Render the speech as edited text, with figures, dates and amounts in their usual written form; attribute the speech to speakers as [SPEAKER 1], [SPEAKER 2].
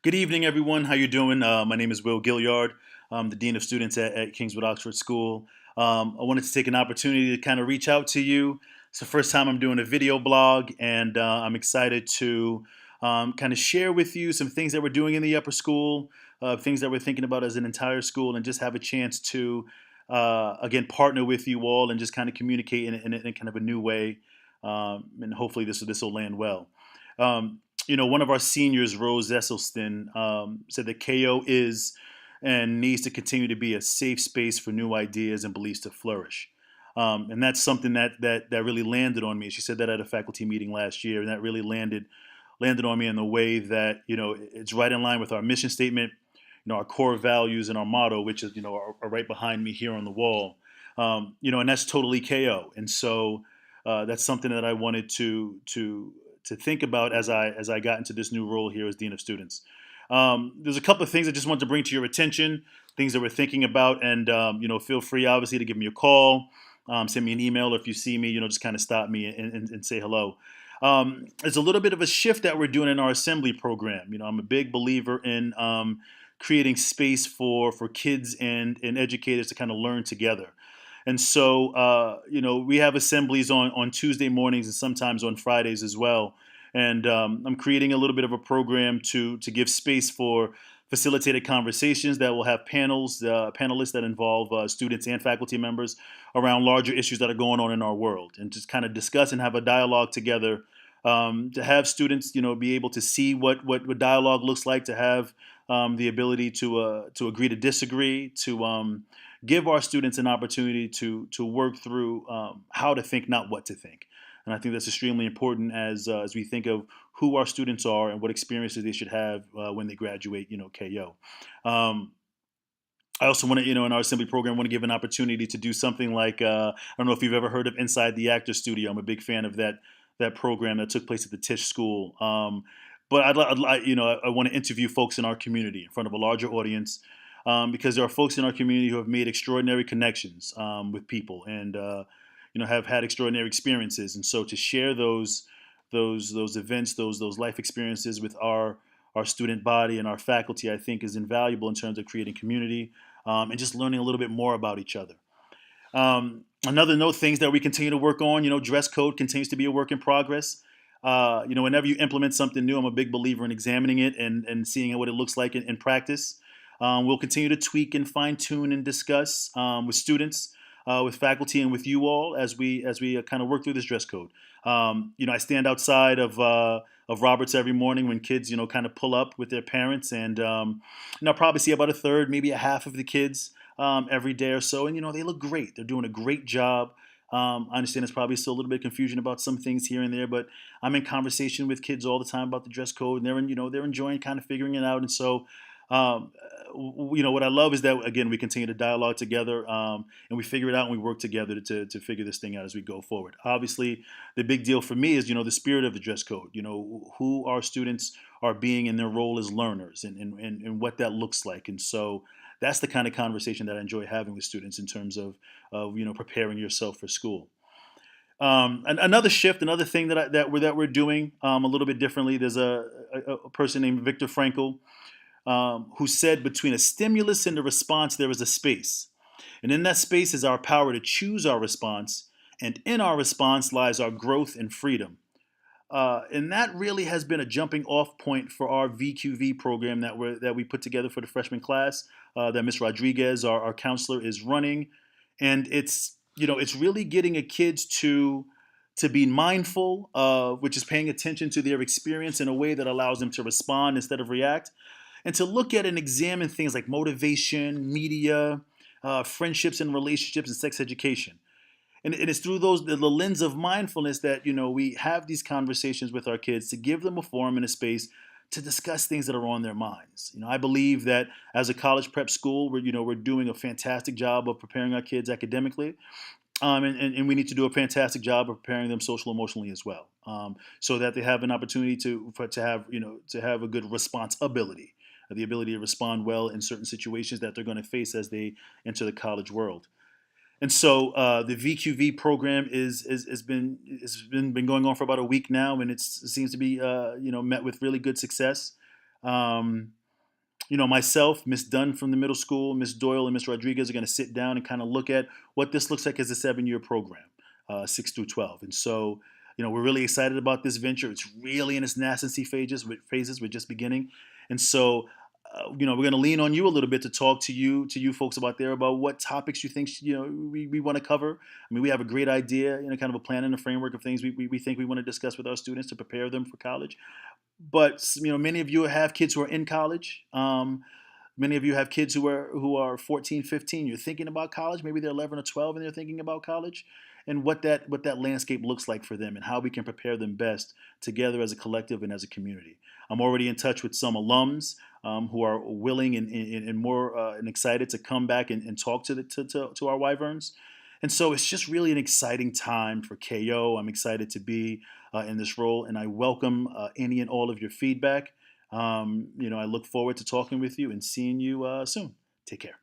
[SPEAKER 1] Good evening, everyone. How you doing? My name is Will Gilyard. I'm the Dean of Students at Kingswood Oxford School. I wanted to take an opportunity to kind of reach out to you. It's the first time I'm doing a video blog, and I'm excited to kind of share with you some things that we're doing in the upper school, things that we're thinking about as an entire school, and just have a chance to, again, partner with you all and just kind of communicate in kind of a new way. And hopefully this will land well. Um, One of our seniors, Rose Esselstyn, said that KO is and needs to continue to be a safe space for new ideas and beliefs to flourish. And that's something that really landed on me. She said that at a faculty meeting last year, and that really landed on me in the way that it's right in line with our mission statement, our core values and our motto, which is are right behind me here on the wall. And that's totally KO. And so that's something that I wanted to think about as I got into this new role here as dean of students. There's a couple of things I just wanted to bring to your attention, things that we're thinking about, and feel free obviously to give me a call, send me an email, or if you see me, just kind of stop me and say hello. There's a little bit of a shift that we're doing in our assembly program. I'm a big believer in creating space for kids and educators to kind of learn together. And so, we have assemblies on Tuesday mornings and sometimes on Fridays as well. And I'm creating a little bit of a program to give space for facilitated conversations that will have panelists that involve students and faculty members around larger issues that are going on in our world, and just kind of discuss and have a dialogue together. To have students, be able to see what dialogue looks like, to have the ability to agree to disagree, to give our students an opportunity to work through how to think, not what to think. And I think that's extremely important as we think of who our students are and what experiences they should have when they graduate, KO. Um, I also want to, in our assembly program, want to give an opportunity to do something like I don't know if you've ever heard of Inside the Actor Studio. I'm a big fan of that program that took place at the Tisch School. But I want to interview folks in our community in front of a larger audience, because there are folks in our community who have made extraordinary connections with people, and have had extraordinary experiences. And so to share those events, those life experiences with our student body and our faculty, I think is invaluable in terms of creating community, and just learning a little bit more about each other. Another note, things that we continue to work on, dress code continues to be a work in progress. Whenever you implement something new, I'm a big believer in examining it and seeing what it looks like in practice. We'll continue to tweak and fine tune and discuss with students, with faculty, and with you all as we kind of work through this dress code. I stand outside of Roberts every morning when kids, kind of pull up with their parents, and I'll probably see about a third, maybe a half of the kids every day or so, and they look great. They're doing a great job. I understand there's probably still a little bit of confusion about some things here and there, but I'm in conversation with kids all the time about the dress code, and they're enjoying kind of figuring it out. And so, um, what I love is that, again, we continue to dialogue together, and we figure it out and we work together to figure this thing out as we go forward. Obviously, the big deal for me is the spirit of the dress code. Who our students are being in their role as learners, and what that looks like. And so that's the kind of conversation that I enjoy having with students in terms of preparing yourself for school. Another shift, another thing that we're doing a little bit differently. There's a person named Viktor Frankl, who said, between a stimulus and a response, there is a space. And in that space is our power to choose our response. And in our response lies our growth and freedom. And that really has been a jumping off point for our VQV program that we put together for the freshman class, that Miss Rodriguez, our counselor, is running. And it's really getting a kids to be mindful of, which is paying attention to their experience in a way that allows them to respond instead of react, and to look at and examine things like motivation, media, friendships and relationships, and sex education. And it's through the lens of mindfulness that we have these conversations with our kids, to give them a forum and a space to discuss things that are on their minds. I believe that as a college prep school, we're doing a fantastic job of preparing our kids academically, and we need to do a fantastic job of preparing them social emotionally as well, so that they have an opportunity to have a good responsibility, the ability to respond well in certain situations that they're going to face as they enter the college world. And so the VQV program has been going on for about a week now, and it seems to be met with really good success. Um, myself, Miss Dunn from the middle school, Miss Doyle, and Miss Rodriguez are going to sit down and kind of look at what this looks like as a 7-year program, 6 through 12. And so, we're really excited about this venture. It's really in its nascency phases. We're just beginning, and so, we're going to lean on you a little bit to talk to you folks about there about what topics you think we want to cover. I mean, we have a great idea, kind of a plan and a framework of things we think we want to discuss with our students to prepare them for college. But many of you have kids who are in college. Many of you have kids who are 14, 15. You're thinking about college. Maybe they're 11 or 12 and they're thinking about college, and what that landscape looks like for them, and how we can prepare them best together as a collective and as a community. I'm already in touch with some alums who are willing and more and excited to come back and talk to our wyverns. And so it's just really an exciting time for KO. I'm excited to be in this role, and I welcome any and all of your feedback. I look forward to talking with you and seeing you soon. Take care.